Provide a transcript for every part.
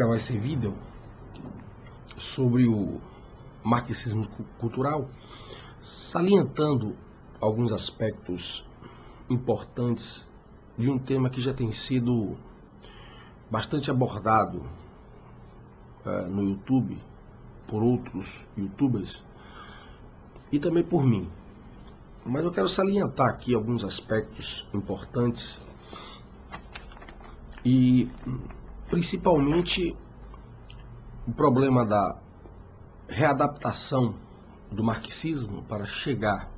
gravar esse vídeo sobre o marxismo cultural, salientando alguns aspectos importantes de um tema que já tem sido bastante abordado no YouTube, por outros youtubers e também por mim. Mas eu quero salientar aqui alguns aspectos importantes e principalmente o problema da readaptação do marxismo para chegar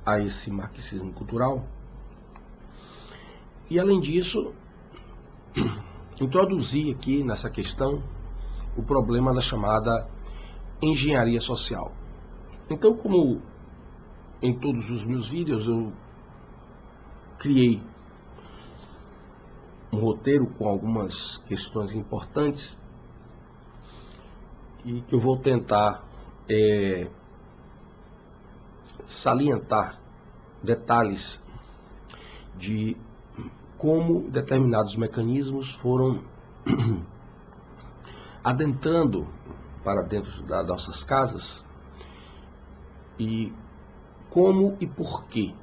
a esse marxismo cultural. E além disso, introduzir aqui nessa questão o problema da chamada engenharia social. Então, como em todos os meus vídeos eu criei um roteiro com algumas questões importantes e que eu vou tentar salientar detalhes de como determinados mecanismos foram adentrando para dentro das nossas casas e como e por quê.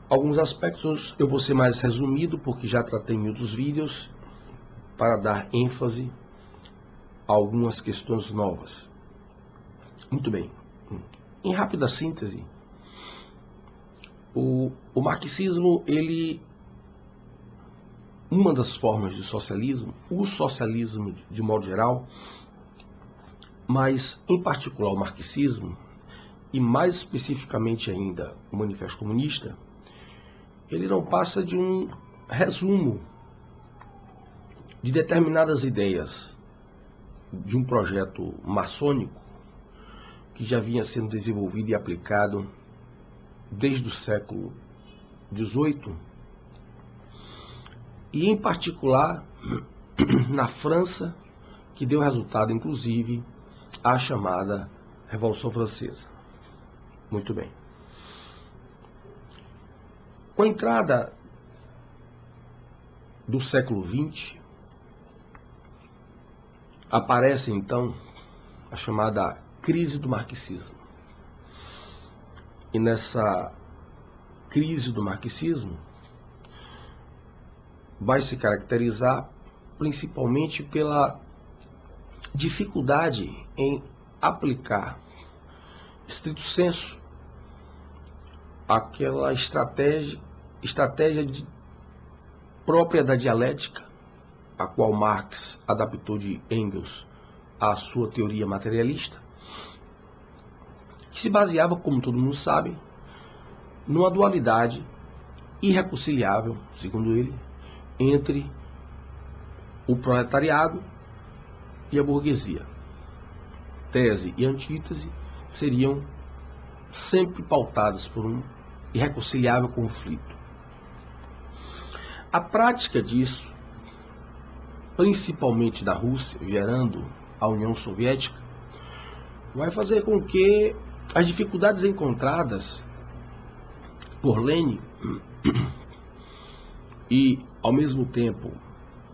Alguns aspectos eu vou ser mais resumido, porque já tratei em outros vídeos, para dar ênfase a algumas questões novas. Muito bem. Em rápida síntese, o marxismo, uma das formas de socialismo, o socialismo de modo geral, mas em particular o marxismo, e mais especificamente ainda o Manifesto Comunista, ele não passa de um resumo de determinadas ideias de um projeto maçônico que já vinha sendo desenvolvido e aplicado desde o século XVIII, e em particular na França, que deu resultado inclusive à chamada Revolução Francesa. Muito bem. Com a entrada do século XX, aparece então a chamada crise do marxismo. E nessa crise do marxismo vai se caracterizar principalmente pela dificuldade em aplicar estrito senso aquela estratégia própria da dialética, a qual Marx adaptou de Engels à sua teoria materialista, que se baseava, como todo mundo sabe, numa dualidade irreconciliável, segundo ele, entre o proletariado e a burguesia. Tese e antítese seriam sempre pautadas por um irreconciliável conflito. A prática disso, principalmente da Rússia, gerando a União Soviética, vai fazer com que as dificuldades encontradas por Lenin e, ao mesmo tempo,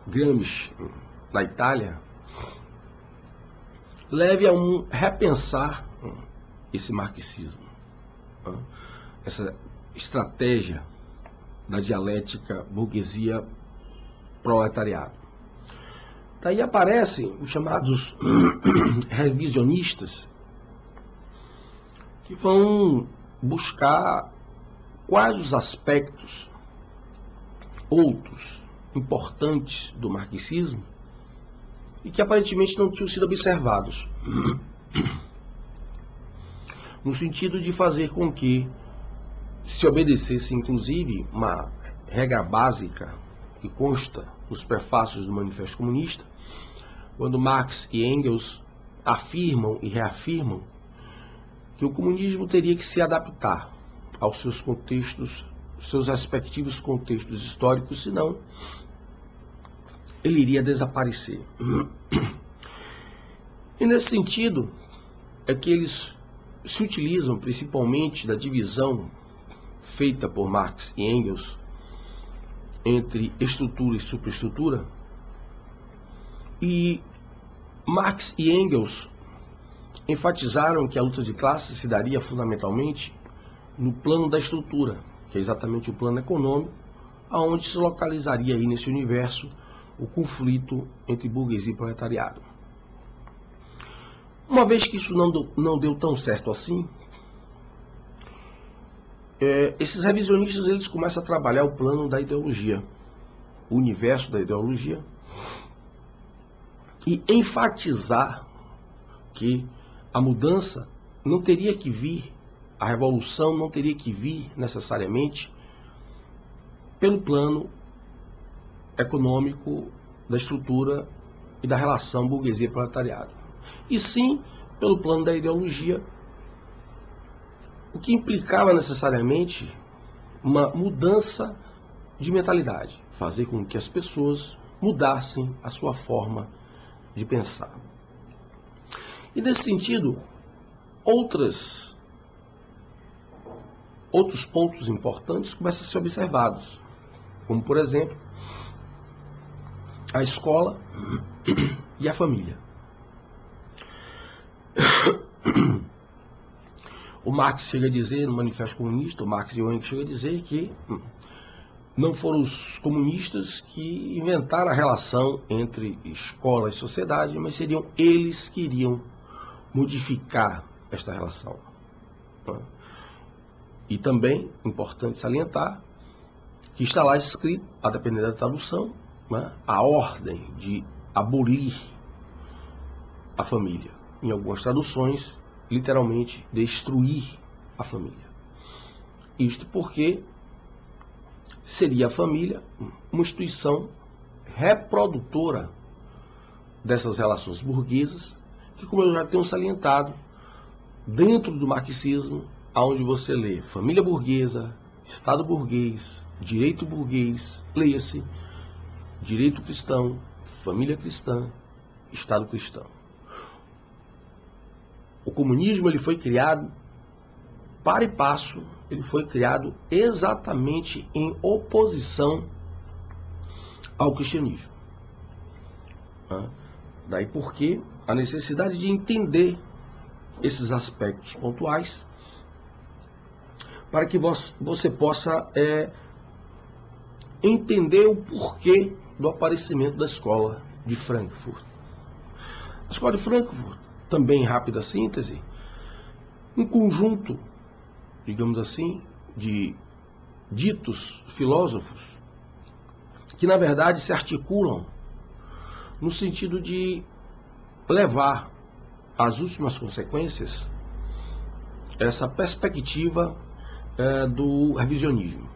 Gramsci na Itália, leve a um repensar esse marxismo, essa estratégia da dialética burguesia-proletariado. Daí aparecem os chamados revisionistas, que vão buscar quais os aspectos outros importantes do marxismo e que aparentemente não tinham sido observados, no sentido de fazer com que se obedecesse, inclusive, uma regra básica que consta nos prefácios do Manifesto Comunista, quando Marx e Engels afirmam e reafirmam que o comunismo teria que se adaptar aos seus contextos, seus respectivos contextos históricos, senão ele iria desaparecer. E nesse sentido é que eles se utilizam principalmente da divisão feita por Marx e Engels entre estrutura e superestrutura, E Marx e Engels enfatizaram que a luta de classes se daria fundamentalmente no plano da estrutura, que é exatamente o plano econômico, aonde se localizaria aí nesse universo o conflito entre burguesia e proletariado. Uma vez que isso não deu tão certo assim, esses revisionistas eles começam a trabalhar o plano da ideologia, o universo da ideologia, e enfatizar que a mudança não teria que vir, a revolução não teria que vir necessariamente pelo plano econômico da estrutura e da relação burguesia-proletariado, e sim pelo plano da ideologia, o que implicava necessariamente uma mudança de mentalidade, fazer com que as pessoas mudassem a sua forma de pensar. E nesse sentido, outros pontos importantes começam a ser observados, como por exemplo, a escola e a família. O Marx chega a dizer no Manifesto Comunista, o Marx e o Engels chegam a dizer que não foram os comunistas que inventaram a relação entre escola e sociedade, mas seriam eles que iriam modificar esta relação. E também, importante salientar, que está lá escrito, a depender da tradução, a ordem de abolir a família. Em algumas traduções, literalmente, destruir a família. Isto porque seria a família uma instituição reprodutora dessas relações burguesas, que, como eu já tenho salientado, dentro do marxismo, onde você lê família burguesa, Estado burguês, direito burguês, leia-se direito cristão, família cristã, Estado cristão. O comunismo ele foi criado para e passo, ele foi criado exatamente em oposição ao cristianismo. Daí porque a necessidade de entender esses aspectos pontuais para que você possa entender o porquê do aparecimento da escola de Frankfurt. A escola de Frankfurt, também em rápida síntese, um conjunto, digamos assim, de ditos filósofos que, na verdade, se articulam no sentido de levar às últimas consequências essa perspectiva do revisionismo.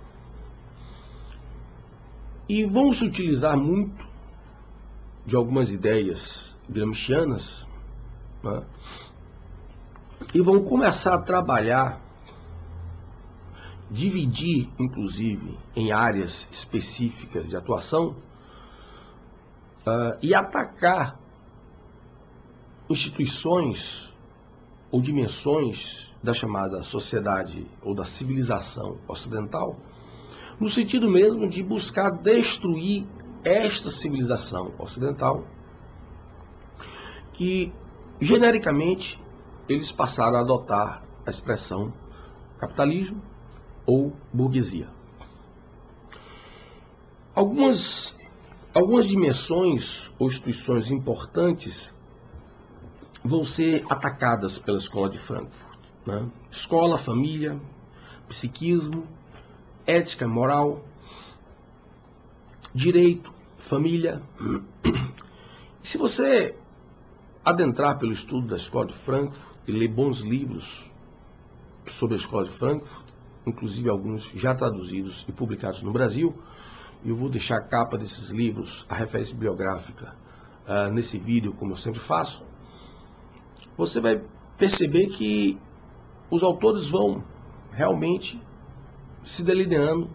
E vão se utilizar muito de algumas ideias gramscianas, e vão começar a trabalhar, dividir, inclusive, em áreas específicas de atuação, e atacar instituições ou dimensões da chamada sociedade ou da civilização ocidental, no sentido mesmo de buscar destruir esta civilização ocidental, que genericamente eles passaram a adotar a expressão capitalismo ou burguesia. Algumas dimensões ou instituições importantes vão ser atacadas pela escola de Frankfurt. Escola, família, psiquismo, ética, moral, direito, família. Se você adentrar pelo estudo da escola de Frankfurt e ler bons livros sobre a escola de Frankfurt, inclusive alguns já traduzidos e publicados no Brasil, eu vou deixar a capa desses livros, a referência bibliográfica, nesse vídeo, como eu sempre faço, você vai perceber que os autores vão realmente se delineando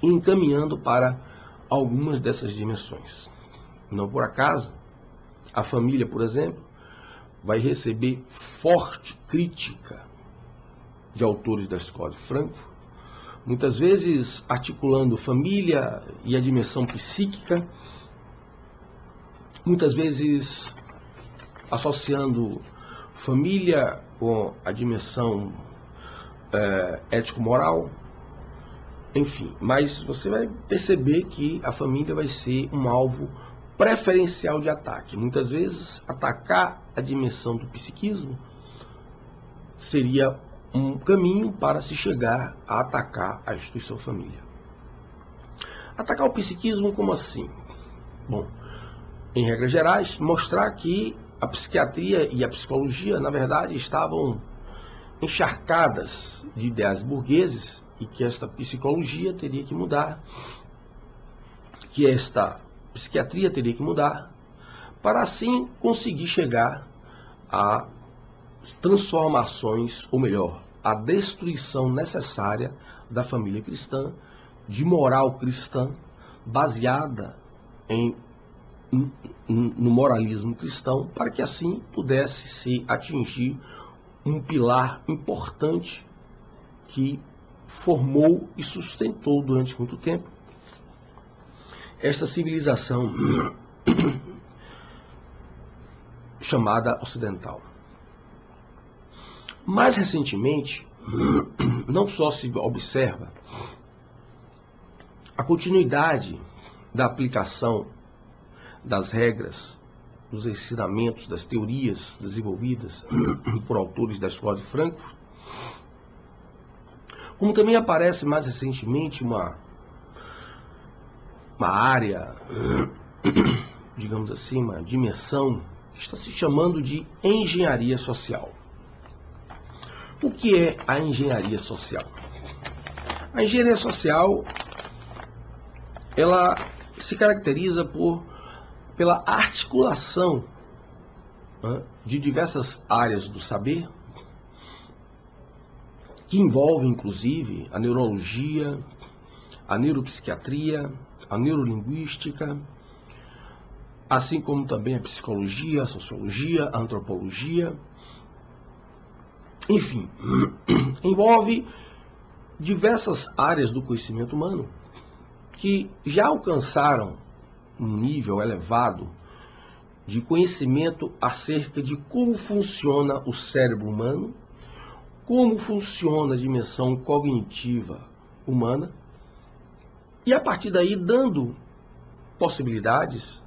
e encaminhando para algumas dessas dimensões. Não por acaso, a família, por exemplo, vai receber forte crítica de autores da escola de Frankfurt, muitas vezes articulando família e a dimensão psíquica muitas vezes associando família com a dimensão ético-moral, enfim. Mas você vai perceber que a família vai ser um alvo preferencial de ataque. Muitas vezes, atacar a dimensão do psiquismo seria um caminho para se chegar a atacar a instituição família. Atacar o psiquismo como assim? Bom, em regras gerais, mostrar que a psiquiatria e a psicologia, na verdade, estavam encharcadas de ideais burgueses e que esta psicologia teria que mudar, que esta psiquiatria teria que mudar, para assim conseguir chegar a transformações, ou melhor, a destruição necessária da família cristã, de moral cristã, baseada no moralismo cristão, para que assim pudesse se atingir um pilar importante que formou e sustentou durante muito tempo esta civilização chamada ocidental. Mais recentemente, não só se observa a continuidade da aplicação das regras, dos ensinamentos, das teorias desenvolvidas por autores da Escola de Frankfurt, como também aparece mais recentemente uma área, digamos assim, uma dimensão que está se chamando de engenharia social. O que é a engenharia social? A engenharia social, ela se caracteriza pela articulação de diversas áreas do saber, que envolve inclusive a neurologia, a neuropsiquiatria, a neurolinguística, assim como também a psicologia, a sociologia, a antropologia. Enfim, envolve diversas áreas do conhecimento humano que já alcançaram um nível elevado de conhecimento acerca de como funciona o cérebro humano, como funciona a dimensão cognitiva humana, e a partir daí dando possibilidades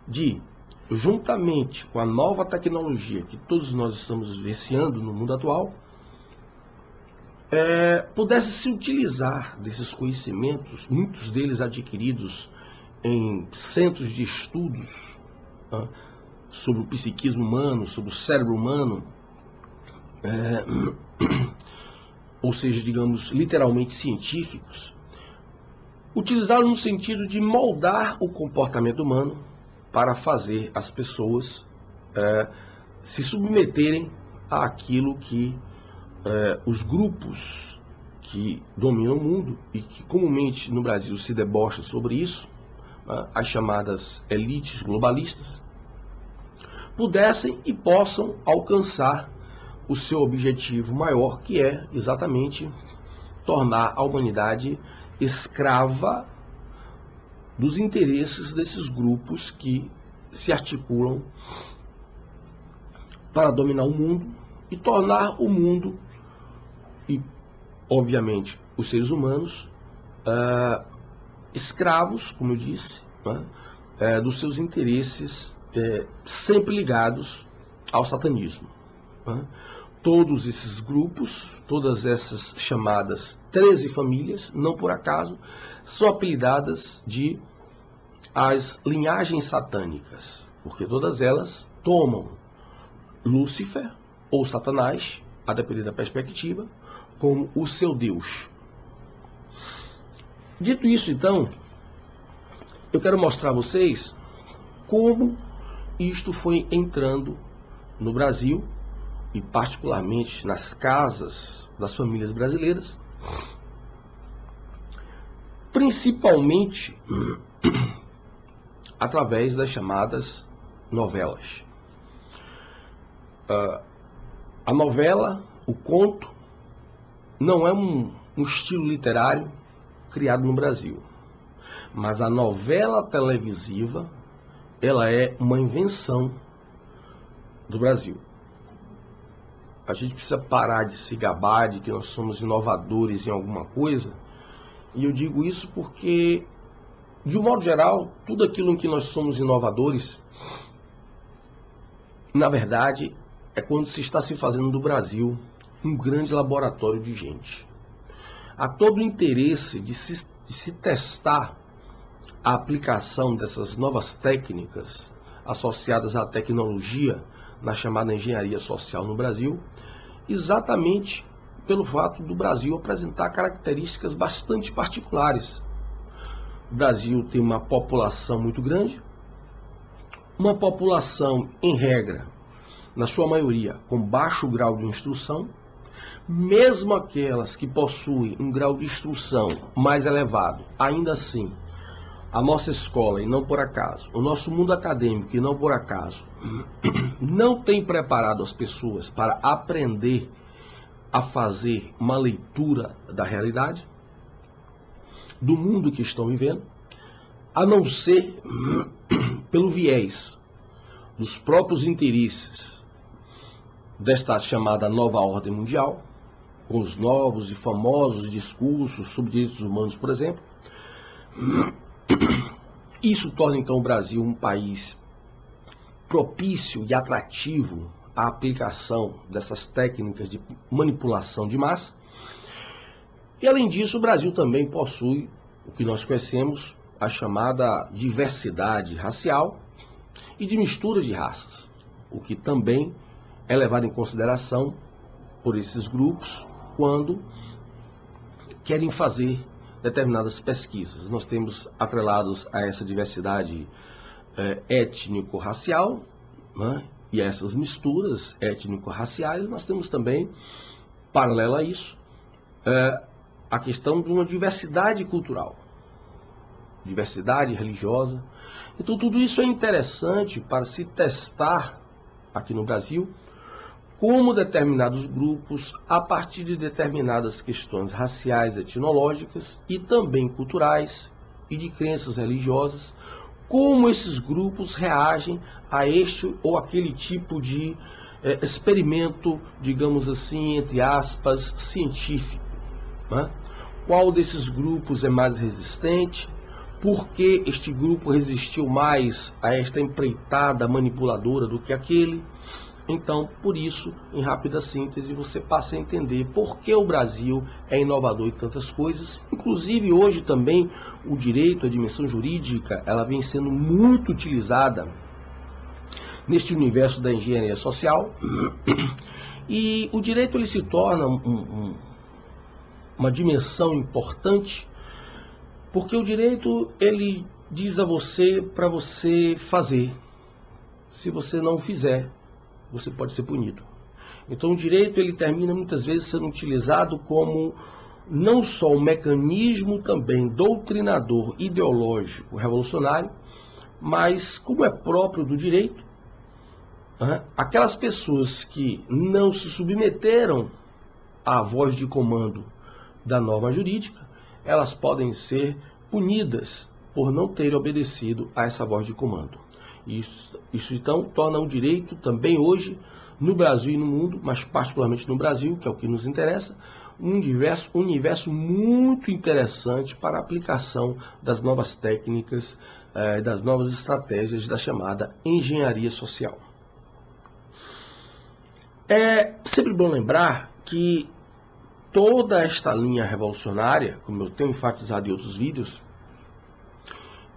de, juntamente com a nova tecnologia que todos nós estamos vivenciando no mundo atual, pudesse se utilizar desses conhecimentos, muitos deles adquiridos em centros de estudos sobre o psiquismo humano, sobre o cérebro humano, ou seja, digamos, literalmente científicos, utilizá-lo no sentido de moldar o comportamento humano para fazer as pessoas se submeterem àquilo que os grupos que dominam o mundo e que comumente no Brasil se debocha sobre isso, as chamadas elites globalistas, pudessem e possam alcançar o seu objetivo maior, que é exatamente tornar a humanidade escrava dos interesses desses grupos que se articulam para dominar o mundo e tornar o mundo e, obviamente, os seres humanos escravos, como eu disse, dos seus interesses sempre ligados ao satanismo. Todos esses grupos, todas essas chamadas 13 famílias, não por acaso, são apelidadas de as linhagens satânicas, porque todas elas tomam Lúcifer ou Satanás, a depender da perspectiva, como o seu Deus. Dito isso, então, eu quero mostrar a vocês como isto foi entrando no Brasil, e particularmente nas casas das famílias brasileiras, principalmente através das chamadas novelas. A novela, o conto, não é um estilo literário criado no Brasil, mas a novela televisiva ela é uma invenção do Brasil. A gente precisa parar de se gabar de que nós somos inovadores em alguma coisa. E eu digo isso porque, de um modo geral, tudo aquilo em que nós somos inovadores, na verdade, é quando se está se fazendo do Brasil um grande laboratório de gente. Há todo o interesse de se testar a aplicação dessas novas técnicas associadas à tecnologia na chamada engenharia social no Brasil, exatamente pelo fato do Brasil apresentar características bastante particulares. O Brasil tem uma população muito grande, uma população, em regra, na sua maioria, com baixo grau de instrução. Mesmo aquelas que possuem um grau de instrução mais elevado, ainda assim, a nossa escola, e não por acaso, o nosso mundo acadêmico, e não por acaso, não tem preparado as pessoas para aprender a fazer uma leitura da realidade, do mundo que estão vivendo, a não ser pelo viés dos próprios interesses desta chamada nova ordem mundial, com os novos e famosos discursos sobre direitos humanos, por exemplo. Isso torna então o Brasil um país propício e atrativo à aplicação dessas técnicas de manipulação de massa. E além disso, o Brasil também possui o que nós conhecemos, a chamada diversidade racial e de mistura de raças, o que também é levado em consideração por esses grupos quando querem fazer determinadas pesquisas. Nós temos atrelados a essa diversidade étnico-racial, né, e a essas misturas étnico-raciais, nós temos também, paralelo a isso, a questão de uma diversidade cultural, diversidade religiosa. Então tudo isso é interessante para se testar aqui no Brasil como determinados grupos, a partir de determinadas questões raciais, etnológicas e também culturais e de crenças religiosas, como esses grupos reagem a este ou aquele tipo de experimento, digamos assim, entre aspas, científico, né? Qual desses grupos é mais resistente? Por que este grupo resistiu mais a esta empreitada manipuladora do que aquele? Então, por isso, em rápida síntese, você passa a entender por que o Brasil é inovador em tantas coisas. Inclusive, hoje também, o direito, a dimensão jurídica, ela vem sendo muito utilizada neste universo da engenharia social. E o direito ele se torna uma dimensão importante, porque o direito ele diz a você para você fazer. Se você não fizer, você pode ser punido. Então o direito ele termina muitas vezes sendo utilizado como não só um mecanismo também doutrinador, ideológico, revolucionário, mas como é próprio do direito, aquelas pessoas que não se submeteram à voz de comando da norma jurídica, elas podem ser punidas por não terem obedecido a essa voz de comando. Isso então torna o direito também hoje, no Brasil e no mundo, mas particularmente no Brasil, que é o que nos interessa, um universo muito interessante para a aplicação das novas técnicas, das novas estratégias da chamada engenharia social. É sempre bom lembrar que toda esta linha revolucionária, como eu tenho enfatizado em outros vídeos,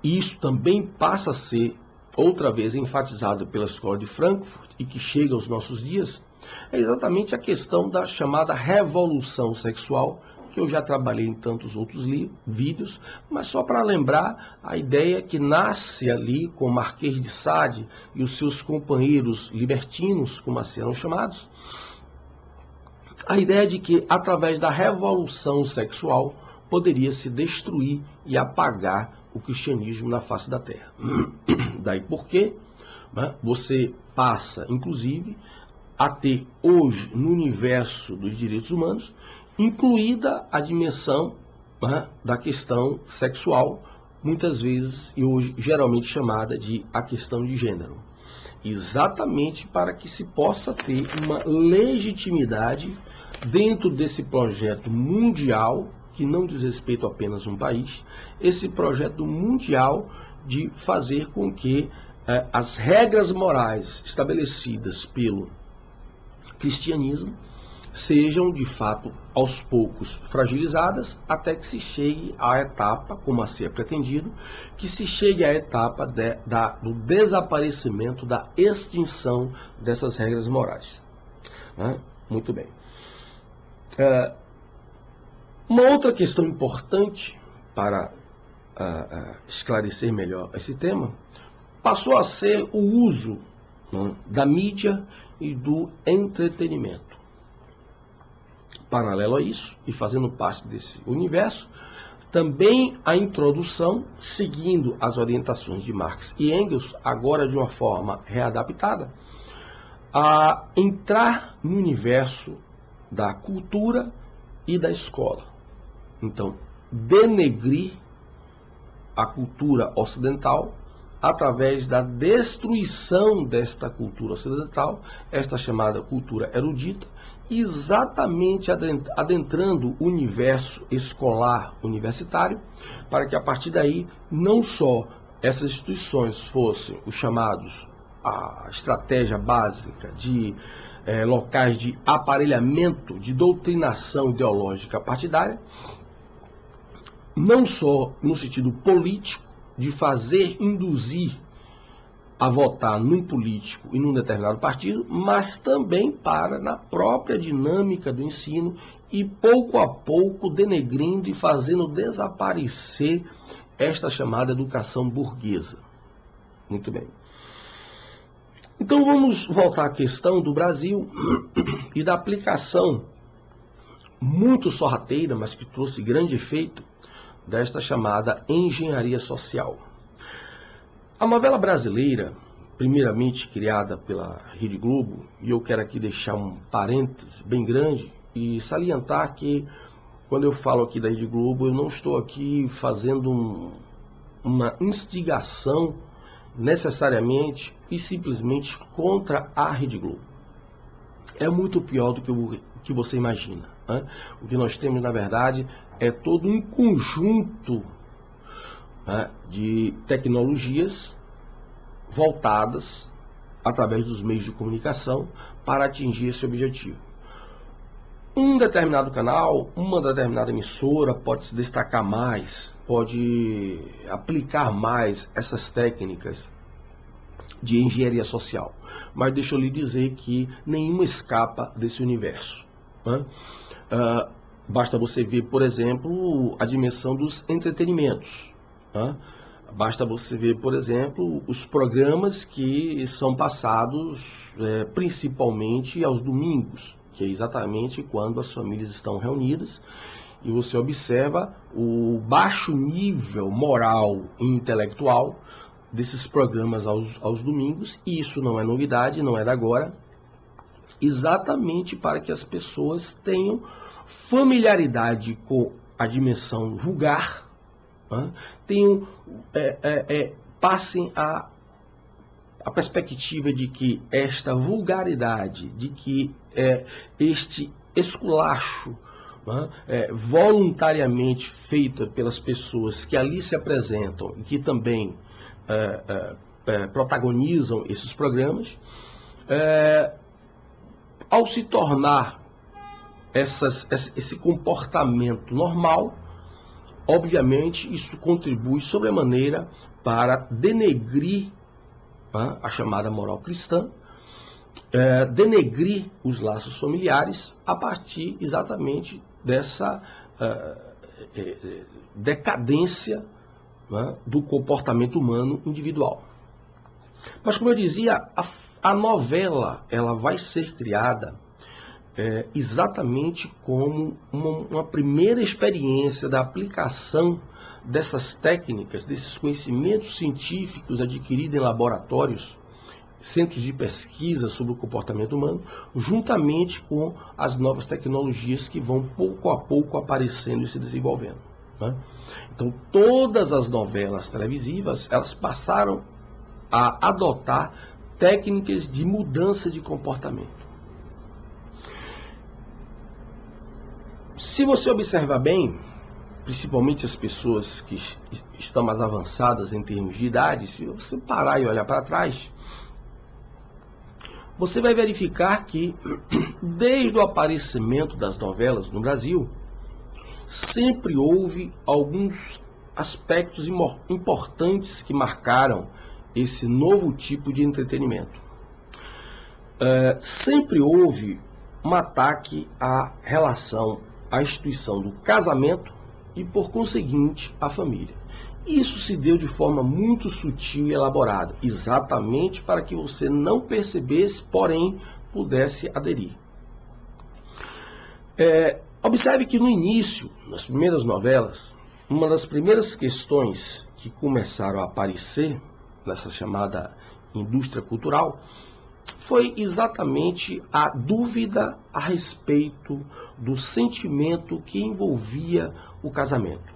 isso também passa a ser outra vez enfatizado pela Escola de Frankfurt e que chega aos nossos dias, é exatamente a questão da chamada revolução sexual, que eu já trabalhei em tantos outros vídeos, mas só para lembrar a ideia que nasce ali com o Marquês de Sade e os seus companheiros libertinos, como assim eram chamados, a ideia de que através da revolução sexual poderia se destruir e apagar o cristianismo na face da terra. Daí porque você passa, inclusive, a ter hoje no universo dos direitos humanos, incluída a dimensão da questão sexual muitas vezes e hoje geralmente chamada de a questão de gênero. Exatamente para que se possa ter uma legitimidade dentro desse projeto mundial, que não diz respeito apenas a um país, esse projeto mundial de fazer com que as regras morais estabelecidas pelo cristianismo sejam, de fato, aos poucos fragilizadas, até que se chegue à etapa, como assim é pretendido, que se chegue à etapa do desaparecimento, da extinção dessas regras morais. Muito bem. Uma outra questão importante para esclarecer melhor esse tema passou a ser o uso da mídia e do entretenimento. Paralelo a isso, e fazendo parte desse universo, também a introdução, seguindo as orientações de Marx e Engels, agora de uma forma readaptada, a entrar no universo da cultura e da escola. Então, denegrir a cultura ocidental através da destruição desta cultura ocidental, esta chamada cultura erudita, exatamente adentrando o universo escolar universitário, para que a partir daí não só essas instituições fossem os chamados a estratégia básica de locais de aparelhamento, de doutrinação ideológica partidária, não só no sentido político, de fazer induzir a votar num político e num determinado partido, mas também para na própria dinâmica do ensino e pouco a pouco denegrindo e fazendo desaparecer esta chamada educação burguesa. Muito bem. Então vamos voltar à questão do Brasil e da aplicação muito sorrateira, mas que trouxe grande efeito, desta chamada engenharia social. A novela brasileira, primeiramente criada pela Rede Globo, e eu quero aqui deixar um parêntese bem grande e salientar que, quando eu falo aqui da Rede Globo, eu não estou aqui fazendo uma instigação necessariamente e simplesmente contra a Rede Globo. É muito pior do que você imagina. O que nós temos, na verdade, é todo um conjunto de tecnologias voltadas através dos meios de comunicação para atingir esse objetivo. Um determinado canal, uma determinada emissora pode se destacar mais, pode aplicar mais essas técnicas de engenharia social. Mas deixa eu lhe dizer que nenhuma escapa desse universo. Basta você ver, por exemplo, a dimensão dos entretenimentos. Basta você ver, por exemplo, os programas que são passados principalmente aos domingos, que é exatamente quando as famílias estão reunidas, e você observa o baixo nível moral e intelectual desses programas aos domingos, e isso não é novidade, não é de agora, exatamente para que as pessoas tenham familiaridade com a dimensão vulgar, passem a perspectiva de que esta vulgaridade, de que este esculacho voluntariamente feito pelas pessoas que ali se apresentam e que também protagonizam esses programas, ao se tornar esse comportamento normal, obviamente isso contribui sobremaneira para denegrir a chamada moral cristã, denegrir os laços familiares a partir exatamente dessa decadência do comportamento humano individual. Mas, como eu dizia, a novela ela vai ser criada exatamente como uma primeira experiência da aplicação dessas técnicas, desses conhecimentos científicos adquiridos em laboratórios, centros de pesquisa sobre o comportamento humano, juntamente com as novas tecnologias que vão pouco a pouco aparecendo e se desenvolvendo. né? Então, todas as novelas televisivas, elas passaram a adotar técnicas de mudança de comportamento. Se você observar bem, principalmente as pessoas que estão mais avançadas em termos de idade, se você parar e olhar para trás, você vai verificar que, desde o aparecimento das novelas no Brasil, sempre houve alguns aspectos importantes que marcaram esse novo tipo de entretenimento. Sempre houve um ataque à relação, à instituição do casamento e, por conseguinte, à família. Isso se deu de forma muito sutil e elaborada, exatamente para que você não percebesse, porém, pudesse aderir. Observe que no início, nas primeiras novelas, uma das primeiras questões que começaram a aparecer nessa chamada indústria cultural foi exatamente a dúvida a respeito do sentimento que envolvia o casamento.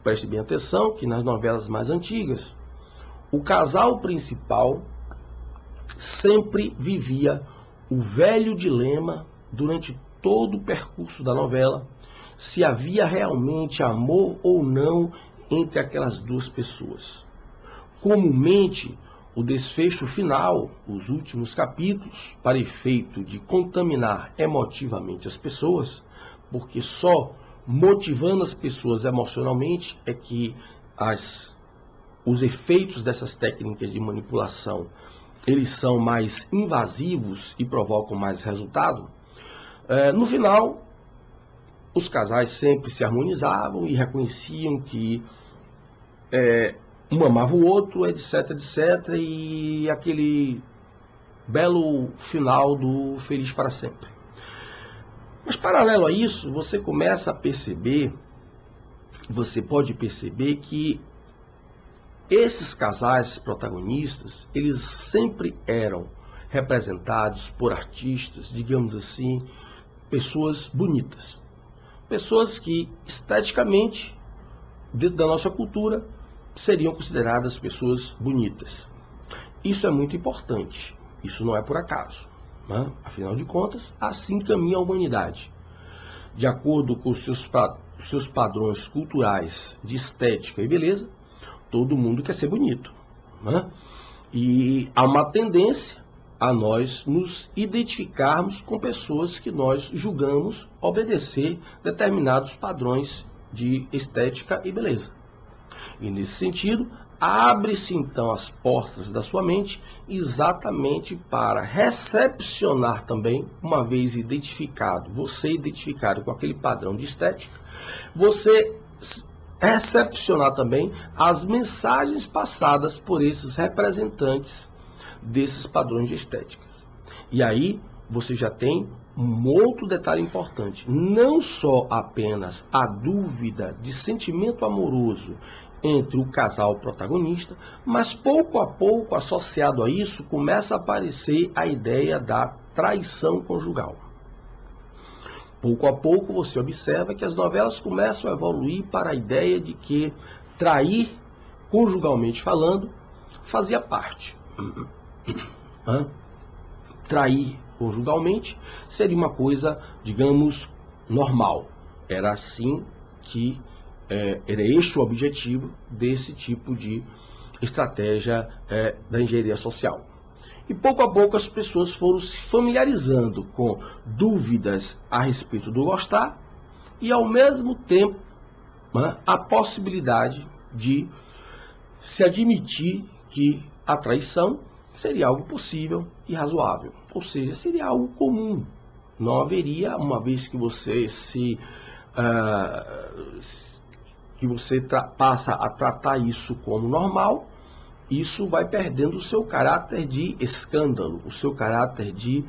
Preste bem atenção que nas novelas mais antigas, o casal principal sempre vivia o velho dilema durante todo o percurso da novela, se havia realmente amor ou não entre aquelas duas pessoas. Comumente, o desfecho final, os últimos capítulos, para efeito de contaminar emotivamente as pessoas, porque só motivando as pessoas emocionalmente é que os efeitos dessas técnicas de manipulação, eles são mais invasivos e provocam mais resultado. No final, os casais sempre se harmonizavam e reconheciam que um amava o outro, etc, etc, e aquele belo final do Feliz para Sempre. Mas, paralelo a isso, você começa a perceber, você pode perceber que esses casais protagonistas, eles sempre eram representados por artistas, digamos assim, pessoas bonitas. Pessoas que, esteticamente, dentro da nossa cultura, seriam consideradas pessoas bonitas. Isso é muito importante. Isso não é por acaso, né? Afinal de contas, assim caminha a humanidade. De acordo com os seus padrões culturais de estética e beleza, todo mundo quer ser bonito, né? E há uma tendência a nós nos identificarmos com pessoas que nós julgamos obedecer determinados padrões de estética e beleza. E nesse sentido, abre-se então as portas da sua mente exatamente para recepcionar também, uma vez identificado, você identificado com aquele padrão de estética, você recepcionar também as mensagens passadas por esses representantes desses padrões de estéticas. E aí você já tem um outro detalhe importante, não só apenas a dúvida de sentimento amoroso entre o casal protagonista, mas pouco a pouco, associado a isso, começa a aparecer a ideia da traição conjugal. Pouco a pouco você observa que as novelas começam a evoluir para a ideia de que trair, conjugalmente falando, fazia parte. Trair conjugalmente seria uma coisa, digamos, normal. Era assim que era este o objetivo desse tipo de estratégia da engenharia social. E pouco a pouco as pessoas foram se familiarizando com dúvidas a respeito do gostar e, ao mesmo tempo, a possibilidade de se admitir que a traição seria algo possível e razoável, ou seja, seria algo comum. Não haveria, uma vez que você passa a tratar isso como normal, isso vai perdendo o seu caráter de escândalo, o seu caráter de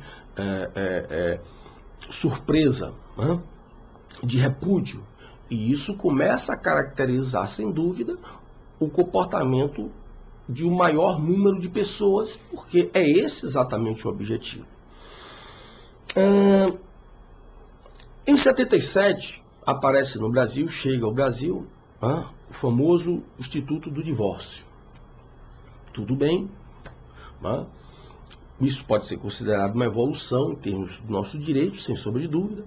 surpresa, né? De repúdio. E isso começa a caracterizar, sem dúvida, o comportamento de um maior número de pessoas, porque é esse exatamente o objetivo. Em 77, aparece no Brasil, chega ao Brasil, o famoso Instituto do Divórcio. Tudo bem, isso pode ser considerado uma evolução em termos do nosso direito, sem sombra de dúvida,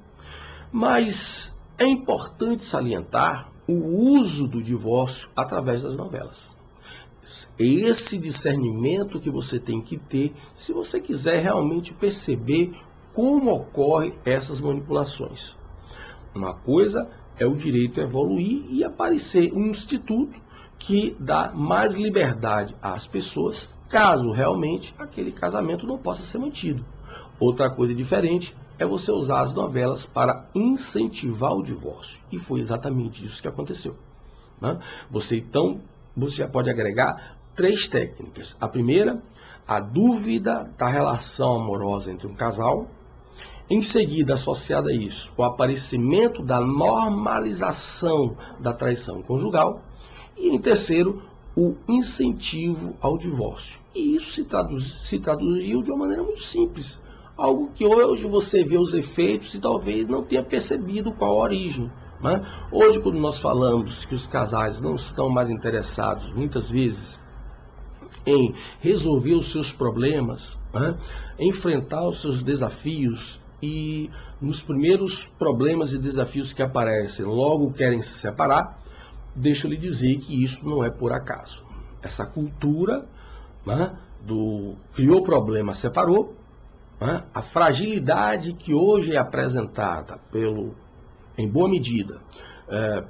mas é importante salientar o uso do divórcio através das novelas. Esse discernimento que você tem que ter se você quiser realmente perceber como ocorrem essas manipulações. Uma coisa é o direito evoluir e aparecer um instituto que dá mais liberdade às pessoas, caso realmente aquele casamento não possa ser mantido. Outra coisa diferente é você usar as novelas para incentivar o divórcio. E foi exatamente isso que aconteceu. Você já pode agregar 3 técnicas. A primeira, a dúvida da relação amorosa entre um casal. Em seguida, associada a isso, o aparecimento da normalização da traição conjugal. E em terceiro, o incentivo ao divórcio. E isso se traduziu de uma maneira muito simples. Algo que hoje você vê os efeitos e talvez não tenha percebido qual a origem. Hoje, quando nós falamos que os casais não estão mais interessados, muitas vezes, em resolver os seus problemas, enfrentar os seus desafios, e nos primeiros problemas e desafios que aparecem, logo querem se separar, deixa eu lhe dizer que isso não é por acaso. Essa cultura criou problema, separou, a fragilidade que hoje é apresentada em boa medida,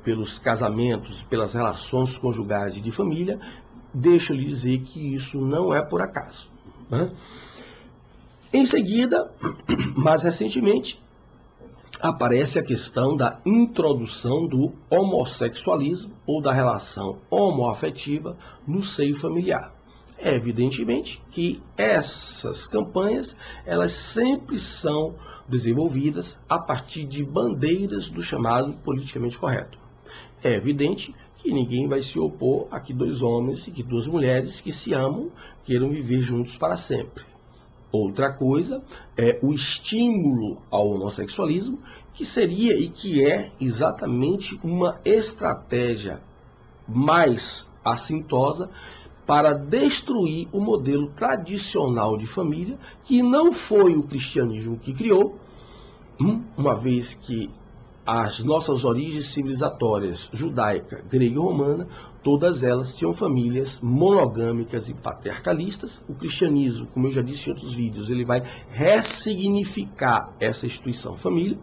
pelos casamentos, pelas relações conjugais e de família, deixa eu lhe dizer que isso não é por acaso. Em seguida, mais recentemente, aparece a questão da introdução do homossexualismo ou da relação homoafetiva no seio familiar. É evidentemente que essas campanhas, elas sempre são desenvolvidas a partir de bandeiras do chamado politicamente correto. É evidente que ninguém vai se opor a que 2 homens e que 2 mulheres que se amam queiram viver juntos para sempre. Outra coisa é o estímulo ao homossexualismo, que seria e que é exatamente uma estratégia mais assintosa para destruir o modelo tradicional de família, que não foi o cristianismo que criou, uma vez que as nossas origens civilizatórias, judaica, grega e romana, todas elas tinham famílias monogâmicas e patriarcalistas. O cristianismo, como eu já disse em outros vídeos, ele vai ressignificar essa instituição família,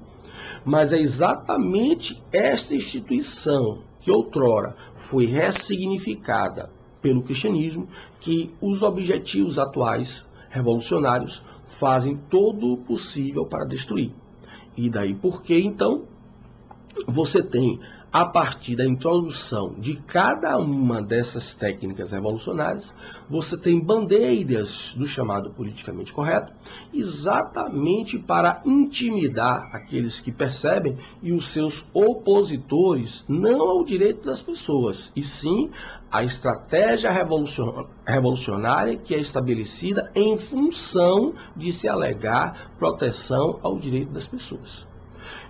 mas é exatamente esta instituição que outrora foi ressignificada pelo cristianismo que os objetivos atuais revolucionários fazem todo o possível para destruir. E daí porque, então, você tem, a partir da introdução de cada uma dessas técnicas revolucionárias, você tem bandeiras do chamado politicamente correto, exatamente para intimidar aqueles que percebem e os seus opositores, não ao direito das pessoas, e sim à estratégia revolucionária que é estabelecida em função de se alegar proteção ao direito das pessoas.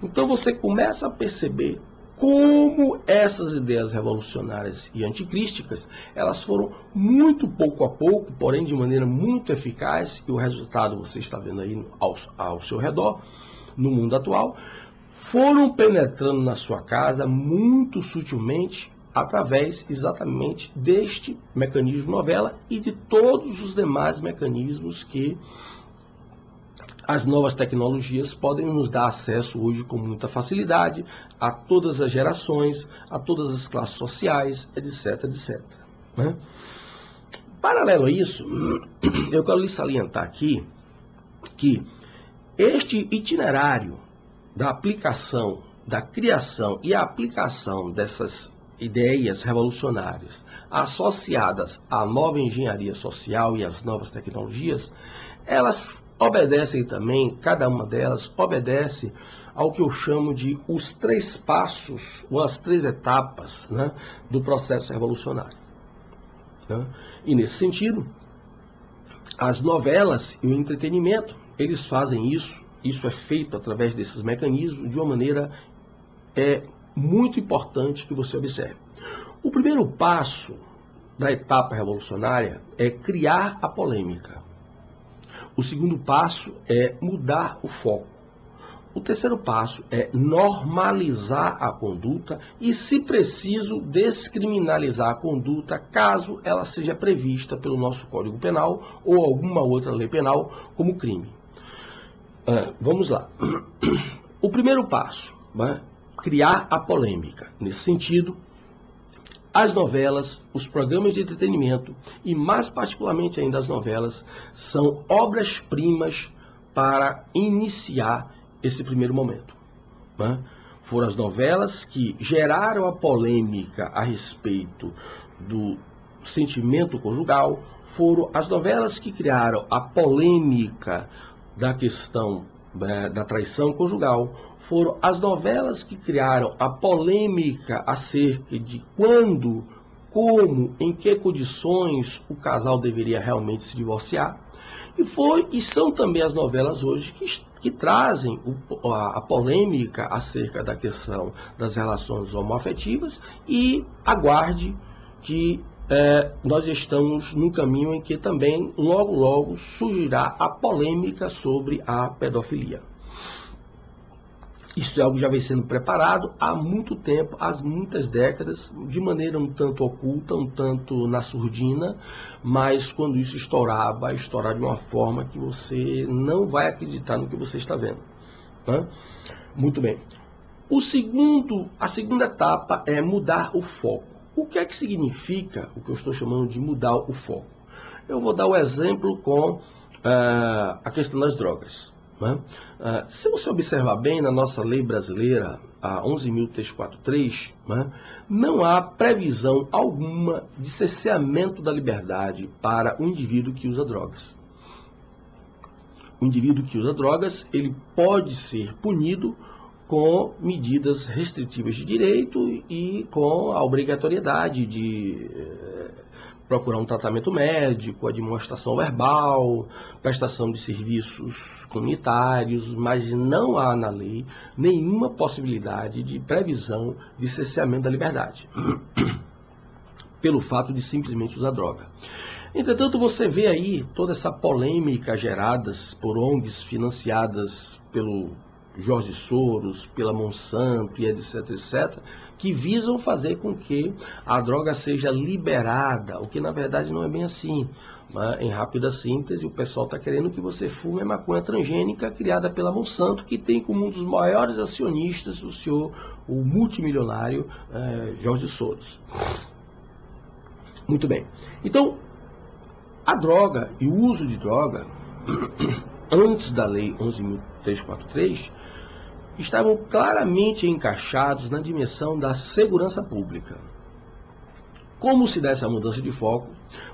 Então você começa a perceber como essas ideias revolucionárias e anticrísticas, elas foram muito pouco a pouco, porém de maneira muito eficaz, e o resultado você está vendo aí ao seu redor, no mundo atual, foram penetrando na sua casa muito sutilmente, através exatamente deste mecanismo novela e de todos os demais mecanismos que as novas tecnologias podem nos dar acesso hoje com muita facilidade a todas as gerações, a todas as classes sociais, etc, etc. Paralelo a isso, eu quero lhe salientar aqui que este itinerário da aplicação, da criação e aplicação dessas ideias revolucionárias associadas à nova engenharia social e às novas tecnologias, elas obedecem também, cada uma delas obedece ao que eu chamo de os 3 passos, ou as 3 etapas, do processo revolucionário. E nesse sentido, as novelas e o entretenimento, eles fazem isso é feito através desses mecanismos de uma maneira é muito importante que você observe. O primeiro passo da etapa revolucionária é criar a polêmica. O segundo passo é mudar o foco. O terceiro passo é normalizar a conduta e, se preciso, descriminalizar a conduta caso ela seja prevista pelo nosso Código Penal ou alguma outra lei penal como crime. Vamos lá. O primeiro passo, né? Criar a polêmica. Nesse sentido, as novelas, os programas de entretenimento e, mais particularmente ainda, as novelas, são obras-primas para iniciar esse primeiro momento. Né? Foram as novelas que geraram a polêmica a respeito do sentimento conjugal, foram as novelas que criaram a polêmica da questão da traição conjugal, foram as novelas que criaram a polêmica acerca de quando, como, em que condições o casal deveria realmente se divorciar. E são também as novelas hoje que trazem a polêmica acerca da questão das relações homoafetivas, e aguarde que nós estamos num caminho em que também logo logo surgirá a polêmica sobre a pedofilia. Isso é algo que já vem sendo preparado há muito tempo, há muitas décadas, de maneira um tanto oculta, um tanto na surdina, mas quando isso estourar, vai estourar de uma forma que você não vai acreditar no que você está vendo. Né? Muito bem. A segunda etapa é mudar o foco. O que é que significa o que eu estou chamando de mudar o foco? Eu vou dar o exemplo com a questão das drogas. Né? Se você observar bem, na nossa lei brasileira, a 11.343, né, não há previsão alguma de cerceamento da liberdade para o indivíduo que usa drogas. O indivíduo que usa drogas, ele pode ser punido com medidas restritivas de direito e com a obrigatoriedade de procurar um tratamento médico, demonstração verbal, prestação de serviços comunitários, mas não há na lei nenhuma possibilidade de previsão de cerceamento da liberdade, pelo fato de simplesmente usar droga. Entretanto, você vê aí toda essa polêmica gerada por ONGs financiadas pelo Jorge Soros, pela Monsanto e etc, etc, que visam fazer com que a droga seja liberada, o que na verdade não é bem assim. Né? Em rápida síntese, o pessoal está querendo que você fume a maconha transgênica criada pela Monsanto, que tem como um dos maiores acionistas o multimilionário Jorge Soros. Muito bem. Então, a droga e o uso de droga, antes da lei 11.343, estavam claramente encaixados na dimensão da segurança pública. Como se dá essa mudança de foco?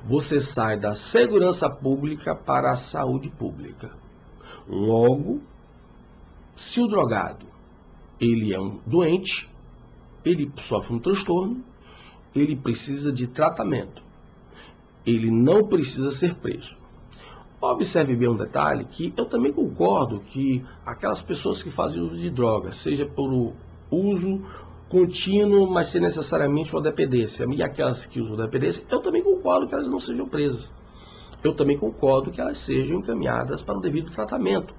Você sai da segurança pública para a saúde pública. Logo, se o drogado ele é um doente, ele sofre um transtorno, ele precisa de tratamento. Ele não precisa ser preso. Observe bem um detalhe, que eu também concordo que aquelas pessoas que fazem uso de drogas, seja por uso contínuo, mas sem necessariamente uma dependência, e aquelas que usam dependência, eu também concordo que elas não sejam presas. Eu também concordo que elas sejam encaminhadas para o devido tratamento.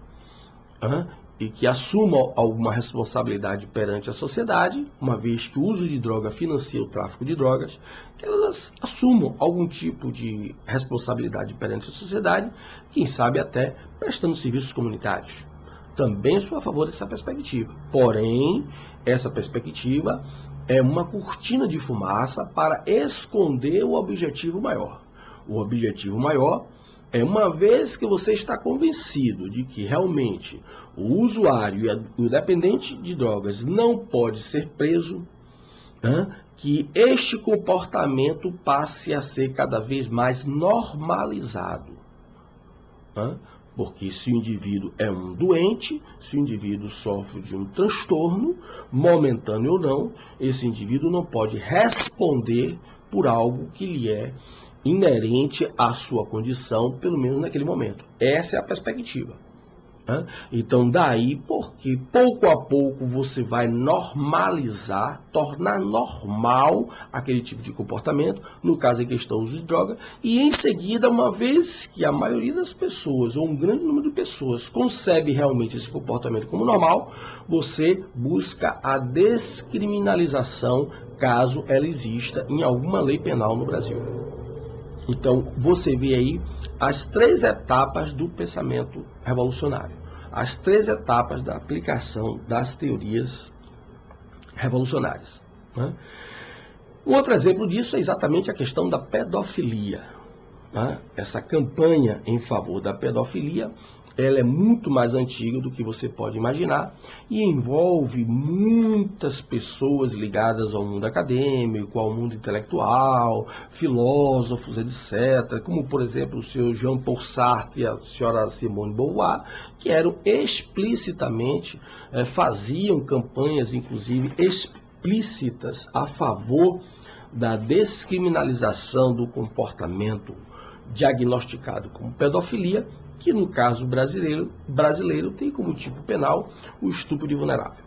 E que assumam alguma responsabilidade perante a sociedade, uma vez que o uso de droga financia o tráfico de drogas, que elas assumam algum tipo de responsabilidade perante a sociedade, quem sabe até prestando serviços comunitários. Também sou a favor dessa perspectiva. Porém, essa perspectiva é uma cortina de fumaça para esconder o objetivo maior. O objetivo maior é, uma vez que você está convencido de que realmente o usuário e o dependente de drogas não pode ser preso, que este comportamento passe a ser cada vez mais normalizado. Porque se o indivíduo é um doente, se o indivíduo sofre de um transtorno, momentâneo ou não, esse indivíduo não pode responder por algo que lhe é inerente à sua condição, pelo menos naquele momento. Essa é a perspectiva. Então, daí porque que pouco a pouco você vai normalizar, tornar normal aquele tipo de comportamento, no caso em questão do uso de droga, e em seguida, uma vez que a maioria das pessoas, ou um grande número de pessoas, concebe realmente esse comportamento como normal, você busca a descriminalização, caso ela exista em alguma lei penal no Brasil. Então, você vê aí as 3 etapas do pensamento revolucionário, as 3 etapas da aplicação das teorias revolucionárias, né? Um outro exemplo disso é exatamente a questão da pedofilia, né? Essa campanha em favor da pedofilia, ela é muito mais antiga do que você pode imaginar e envolve muitas pessoas ligadas ao mundo acadêmico, ao mundo intelectual, filósofos, etc., como, por exemplo, o senhor Jean-Paul Sartre e a senhora Simone de Beauvoir, que eram explicitamente, faziam campanhas, inclusive, explícitas a favor da descriminalização do comportamento diagnosticado como pedofilia, que no caso brasileiro tem como tipo penal o estupro de vulnerável.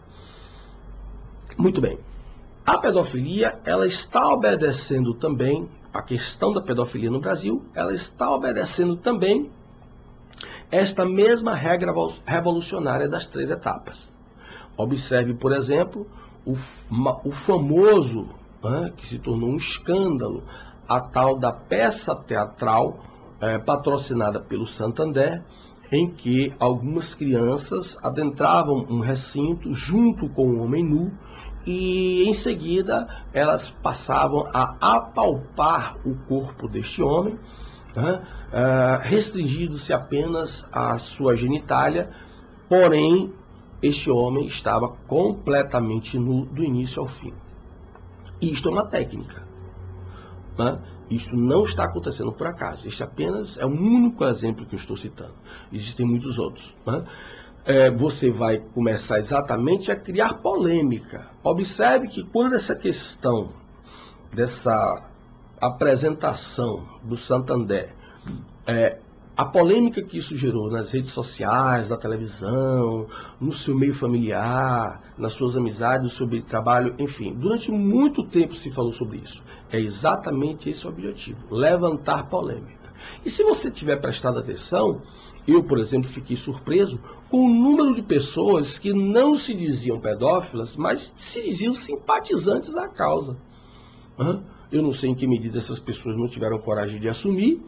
Muito bem. A pedofilia, ela está obedecendo também, a questão da pedofilia no Brasil, ela está obedecendo também esta mesma regra revolucionária das 3 etapas. Observe, por exemplo, o famoso, que se tornou um escândalo, a tal da peça teatral patrocinada pelo Santander, em que algumas crianças adentravam um recinto junto com um homem nu e em seguida elas passavam a apalpar o corpo deste homem, restringindo-se apenas à sua genitália, porém este homem estava completamente nu do início ao fim. Isto é uma técnica, né? Isso não está acontecendo por acaso. Este apenas é o único exemplo que eu estou citando. Existem muitos outros, né? Você vai começar exatamente a criar polêmica. Observe que quando essa questão dessa apresentação do Santander, a polêmica que isso gerou nas redes sociais, na televisão, no seu meio familiar, nas suas amizades, no seu meio de trabalho, enfim, durante muito tempo se falou sobre isso. É exatamente esse o objetivo, levantar polêmica. E se você tiver prestado atenção, eu, por exemplo, fiquei surpreso com o número de pessoas que não se diziam pedófilas, mas se diziam simpatizantes à causa. Eu não sei em que medida essas pessoas não tiveram coragem de assumir,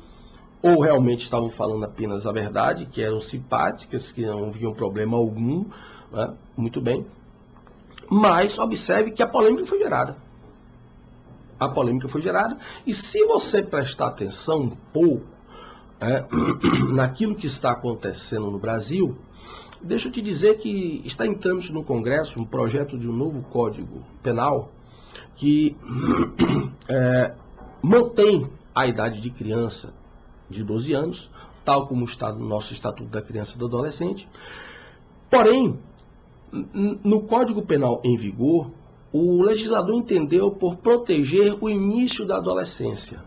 ou realmente estavam falando apenas a verdade, que eram simpáticas, que não haviam problema algum, né? Muito bem. Mas observe que a polêmica foi gerada. A polêmica foi gerada, e se você prestar atenção um pouco naquilo que está acontecendo no Brasil, deixa eu te dizer que está em trâmite no Congresso um projeto de um novo Código Penal que mantém a idade de criança de 12 anos, tal como está no nosso Estatuto da Criança e do Adolescente. Porém, no Código Penal em vigor, o legislador entendeu por proteger o início da adolescência.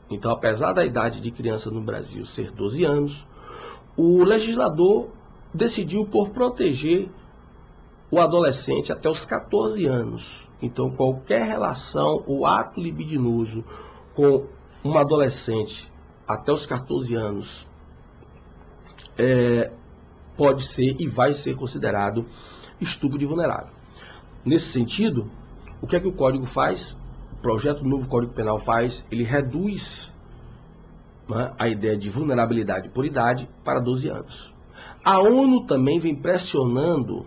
Então, apesar da idade de criança no Brasil ser 12 anos, o legislador decidiu por proteger o adolescente até os 14 anos. Então, qualquer relação ou ato libidinoso com um adolescente até os 14 anos pode ser e vai ser considerado estupro de vulnerável. Nesse sentido, o que é que o Código faz? O projeto do novo Código Penal faz, ele reduz, né, a ideia de vulnerabilidade por idade para 12 anos. A ONU também vem pressionando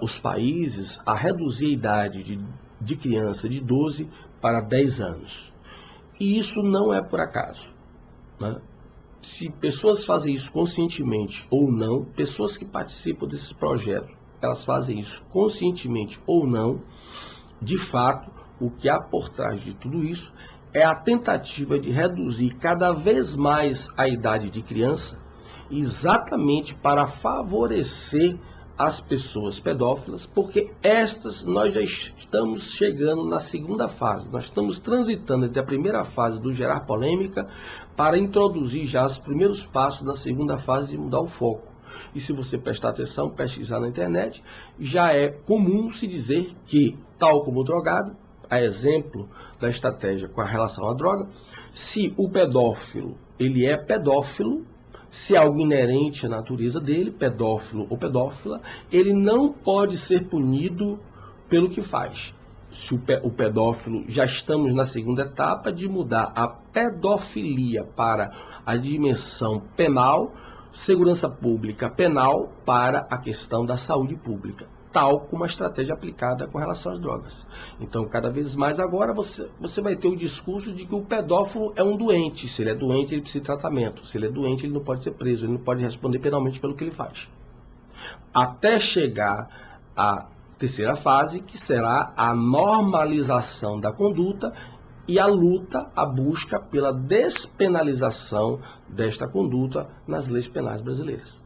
os países a reduzir a idade de criança de 12 para 10 anos. E isso não é por acaso, né? Se pessoas fazem isso conscientemente ou não, pessoas que participam desses projetos, elas fazem isso conscientemente ou não, de fato, o que há por trás de tudo isso é a tentativa de reduzir cada vez mais a idade de criança, exatamente para favorecer as pessoas pedófilas, porque estas nós já estamos chegando na segunda fase. Nós estamos transitando entre a primeira fase do gerar polêmica para introduzir já os primeiros passos da segunda fase de mudar o foco. e se você prestar atenção, pesquisar na internet, já é comum se dizer que, tal como o drogado, a exemplo da estratégia com a relação à droga, se o pedófilo, ele é pedófilo, se é algo inerente à natureza dele, pedófilo ou pedófila, ele não pode ser punido pelo que faz. Se o pedófilo, já estamos na segunda etapa de mudar a pedofilia para a dimensão penal, segurança pública penal para a questão da saúde pública, tal como a estratégia aplicada com relação às drogas. Então, cada vez mais agora você vai ter o discurso de que o pedófilo é um doente. Se ele é doente, ele precisa de tratamento. Se ele é doente, ele não pode ser preso, ele não pode responder penalmente pelo que ele faz. Até chegar à terceira fase, que será a normalização da conduta e a luta, a busca pela despenalização desta conduta nas leis penais brasileiras.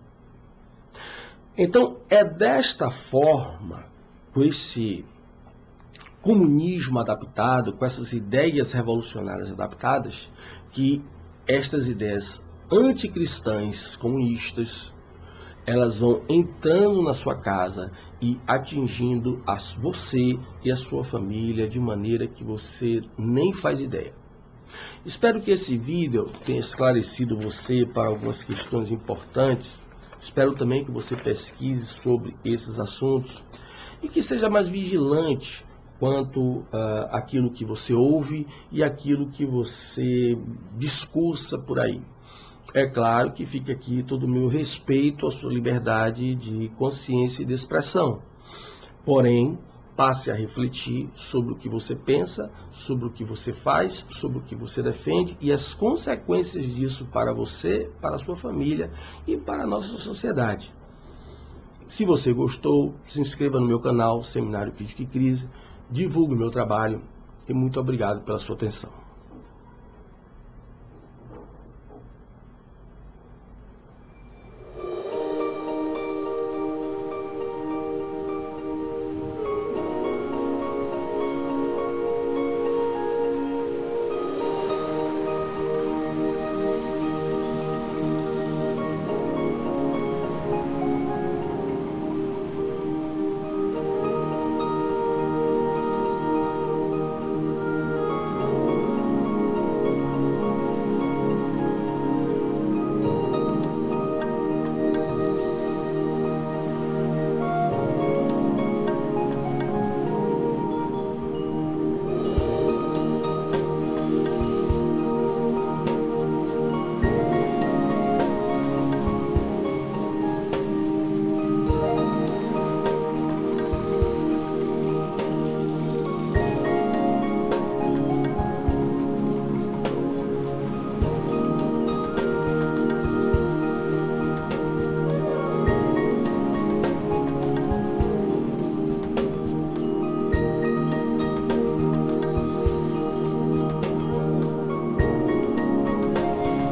Então, é desta forma, com esse comunismo adaptado, com essas ideias revolucionárias adaptadas, que estas ideias anticristãs, comunistas, elas vão entrando na sua casa e atingindo você e a sua família de maneira que você nem faz ideia. Espero que esse vídeo tenha esclarecido você para algumas questões importantes. Espero também que você pesquise sobre esses assuntos e que seja mais vigilante quanto àquilo que você ouve e aquilo que você discursa por aí. É claro que fica aqui todo o meu respeito à sua liberdade de consciência e de expressão. Porém, passe a refletir sobre o que você pensa, sobre o que você faz, sobre o que você defende e as consequências disso para você, para a sua família e para a nossa sociedade. Se você gostou, se inscreva no meu canal Seminário Crítica e Crise, divulgue o meu trabalho e muito obrigado pela sua atenção.